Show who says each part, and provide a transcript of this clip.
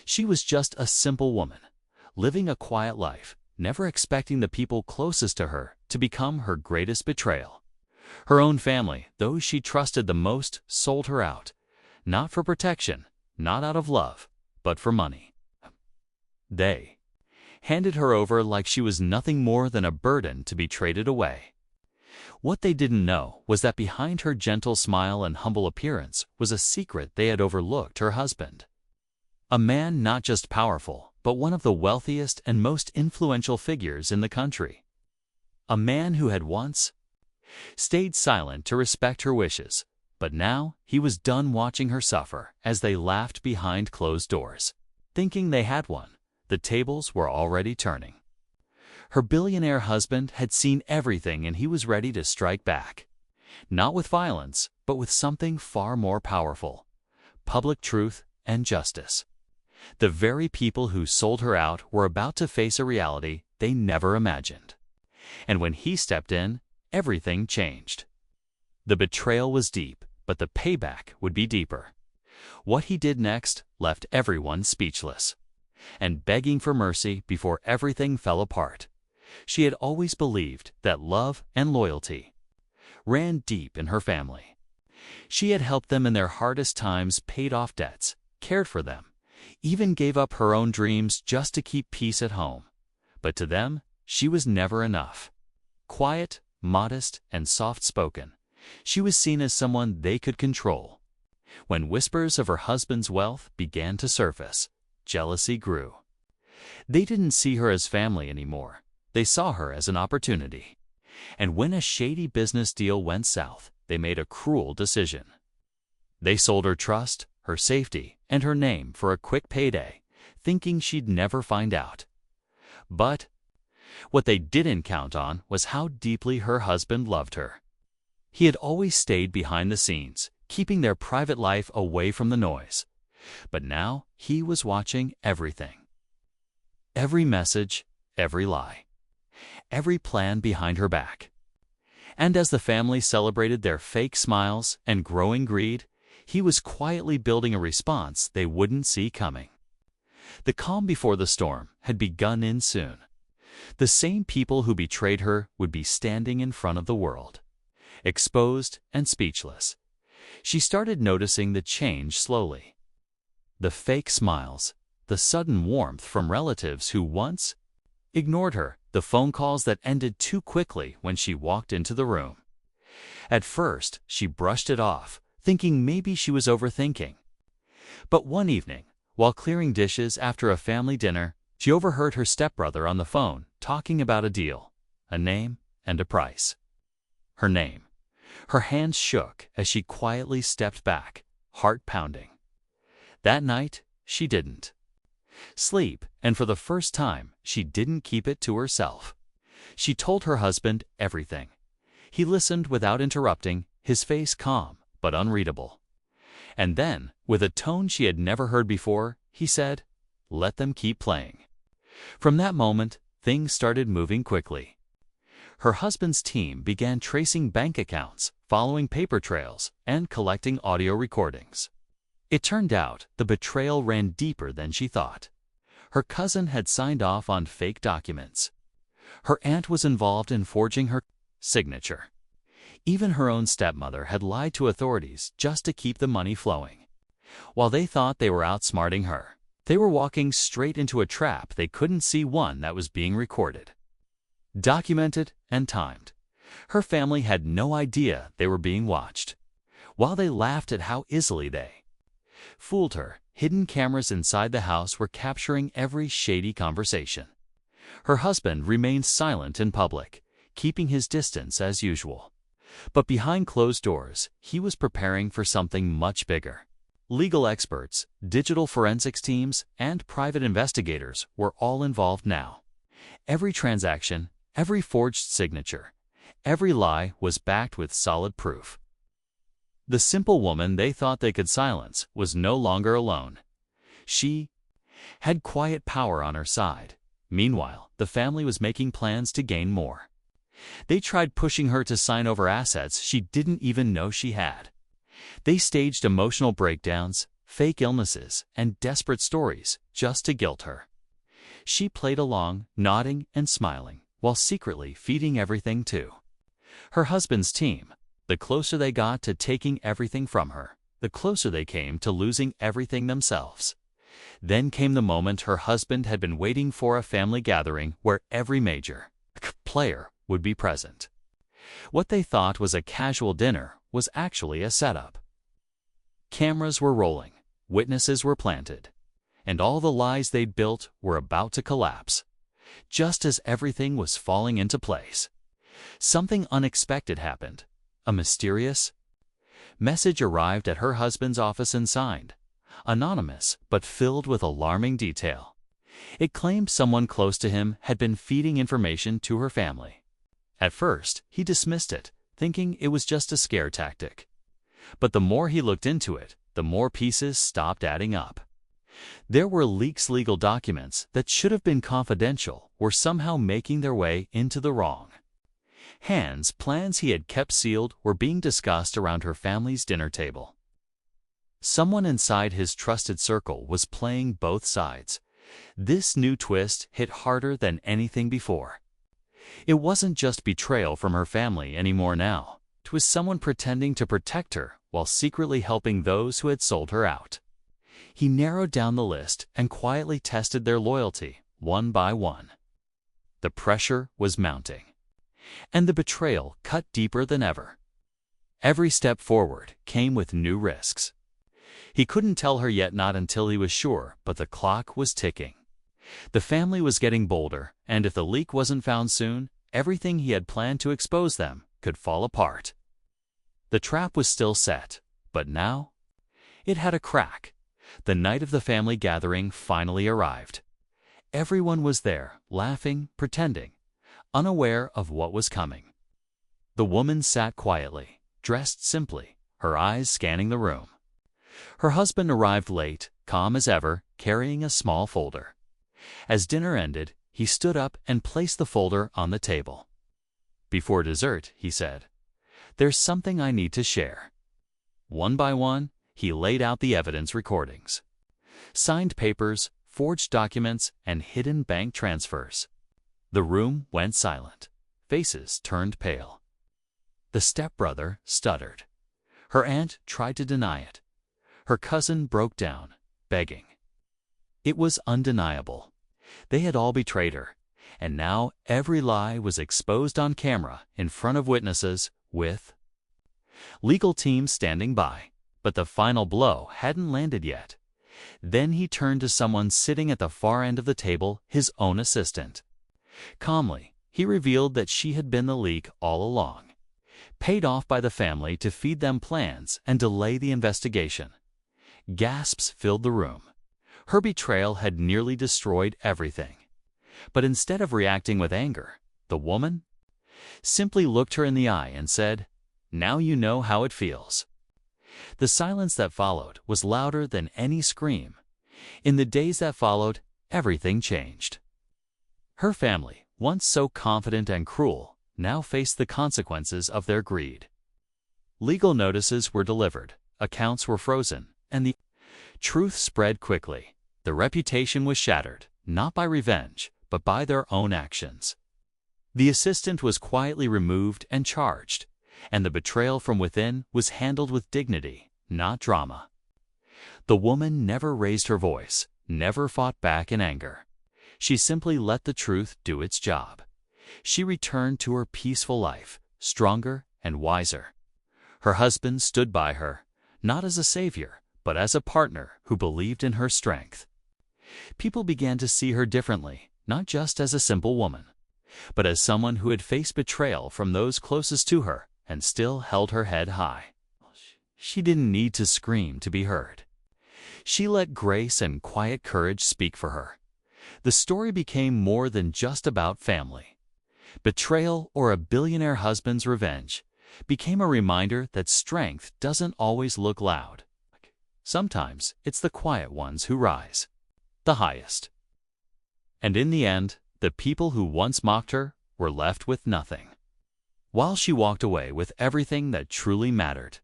Speaker 1: She was just a simple woman, living a quiet life, never expecting the people closest to her to become her greatest betrayal. Her own family, those she trusted the most, sold her out, not for protection, not out of love, but for money. They handed her over like she was nothing more than a burden to be traded away. What they didn't know was that behind her gentle smile and humble appearance was a secret they had overlooked: her husband. A man not just powerful, but one of the wealthiest and most influential figures in the country. A man who had once stayed silent to respect her wishes, but now he was done watching her suffer as they laughed behind closed doors. Thinking they had won, the tables were already turning. Her billionaire husband had seen everything, and he was ready to strike back. Not with violence, but with something far more powerful: public truth and justice. The very people who sold her out were about to face a reality they never imagined. And when he stepped in, everything changed. The betrayal was deep, but the payback would be deeper. What he did next left everyone speechless and begging for mercy before everything fell apart. She had always believed that love and loyalty ran deep in her family. She had helped them in their hardest times, paid off debts, cared for them, even gave up her own dreams just to keep peace at home. But to them, she was never enough. Quiet, modest, and soft-spoken, she was seen as someone they could control. When whispers of her husband's wealth began to surface, jealousy grew. They didn't see her as family anymore. They saw her as an opportunity. And when a shady business deal went south, they made a cruel decision. They sold her trust, her safety, and her name for a quick payday, thinking she'd never find out. But what they didn't count on was how deeply her husband loved her. He had always stayed behind the scenes, keeping their private life away from the noise. But now he was watching everything. Every message, every lie, every plan behind her back. And as the family celebrated their fake smiles and growing greed, he was quietly building a response they wouldn't see coming. The calm before the storm had begun in soon. The same people who betrayed her would be standing in front of the world, exposed and speechless. She started noticing the change slowly. The fake smiles, the sudden warmth from relatives who once ignored her, the phone calls that ended too quickly when she walked into the room. At first, she brushed it off, thinking maybe she was overthinking. But one evening, while clearing dishes after a family dinner, she overheard her stepbrother on the phone talking about a deal, a name, and a price. Her name. Her hands shook as she quietly stepped back, heart pounding. That night, she didn't sleep, and for the first time, she didn't keep it to herself. She told her husband everything. He listened without interrupting, his face calm but unreadable. And then, with a tone she had never heard before, he said, "Let them keep playing." From that moment, things started moving quickly. Her husband's team began tracing bank accounts, following paper trails, and collecting audio recordings. It turned out the betrayal ran deeper than she thought. Her cousin had signed off on fake documents. Her aunt was involved in forging her signature. Even her own stepmother had lied to authorities just to keep the money flowing. While they thought they were outsmarting her, they were walking straight into a trap they couldn't see, one that was being recorded, documented, and timed. Her family had no idea they were being watched. While they laughed at how easily they fooled her, hidden cameras inside the house were capturing every shady conversation. Her husband remained silent in public, keeping his distance as usual. But behind closed doors, he was preparing for something much bigger. Legal experts, digital forensics teams, and private investigators were all involved now. Every transaction, every forged signature, every lie was backed with solid proof. The simple woman they thought they could silence was no longer alone. She had quiet power on her side. Meanwhile, the family was making plans to gain more. They tried pushing her to sign over assets she didn't even know she had. They staged emotional breakdowns, fake illnesses, and desperate stories just to guilt her. She played along, nodding and smiling, while secretly feeding everything too. Her husband's team, the closer they got to taking everything from her, the closer they came to losing everything themselves. Then came the moment her husband had been waiting for, a family gathering where every major player would be present. What they thought was a casual dinner was actually a setup. Cameras were rolling, witnesses were planted, and all the lies they'd built were about to collapse. Just as everything was falling into place, something unexpected happened. A mysterious message arrived at her husband's office and signed, anonymous but filled with alarming detail. It claimed someone close to him had been feeding information to her family. At first, he dismissed it, thinking it was just a scare tactic. But the more he looked into it, the more pieces stopped adding up. There were legal documents that should have been confidential were somehow making their way into the wrong hands. Plans he had kept sealed were being discussed around her family's dinner table. Someone inside his trusted circle was playing both sides. This new twist hit harder than anything before. It wasn't just betrayal from her family anymore now. It was someone pretending to protect her while secretly helping those who had sold her out. He narrowed down the list and quietly tested their loyalty, one by one. The pressure was mounting, and the betrayal cut deeper than ever. Every step forward came with new risks. He couldn't tell her yet, not until he was sure, but the clock was ticking. The family was getting bolder, and if the leak wasn't found soon, everything he had planned to expose them could fall apart. The trap was still set, but now it had a crack. The night of the family gathering finally arrived. Everyone was there, laughing, pretending, unaware of what was coming. The woman sat quietly, dressed simply, her eyes scanning the room. Her husband arrived late, calm as ever, carrying a small folder. As dinner ended, he stood up and placed the folder on the table. "Before dessert," he said, "there's something I need to share." One by one, he laid out the evidence recordings, signed papers, forged documents, and hidden bank transfers. The room went silent. Faces turned pale. The stepbrother stuttered. Her aunt tried to deny it. Her cousin broke down, begging. It was undeniable. They had all betrayed her, and now every lie was exposed on camera in front of witnesses, with legal teams standing by. But the final blow hadn't landed yet. Then he turned to someone sitting at the far end of the table, his own assistant. Calmly, he revealed that she had been the leak all along, paid off by the family to feed them plans and delay the investigation. Gasps filled the room. Her betrayal had nearly destroyed everything. But instead of reacting with anger, the woman simply looked her in the eye and said, "Now you know how it feels." The silence that followed was louder than any scream. In the days that followed, everything changed. Her family, once so confident and cruel, now faced the consequences of their greed. Legal notices were delivered, accounts were frozen, and the truth spread quickly. The reputation was shattered, not by revenge, but by their own actions. The assistant was quietly removed and charged, and the betrayal from within was handled with dignity, not drama. The woman never raised her voice, never fought back in anger. She simply let the truth do its job. She returned to her peaceful life, stronger and wiser. Her husband stood by her, not as a savior, but as a partner who believed in her strength. People began to see her differently, not just as a simple woman, but as someone who had faced betrayal from those closest to her and still held her head high. She didn't need to scream to be heard. She let grace and quiet courage speak for her. The story became more than just about family. Betrayal, or a billionaire husband's revenge, became a reminder that strength doesn't always look loud. Sometimes it's the quiet ones who rise the highest. And in the end, the people who once mocked her were left with nothing. While she walked away with everything that truly mattered,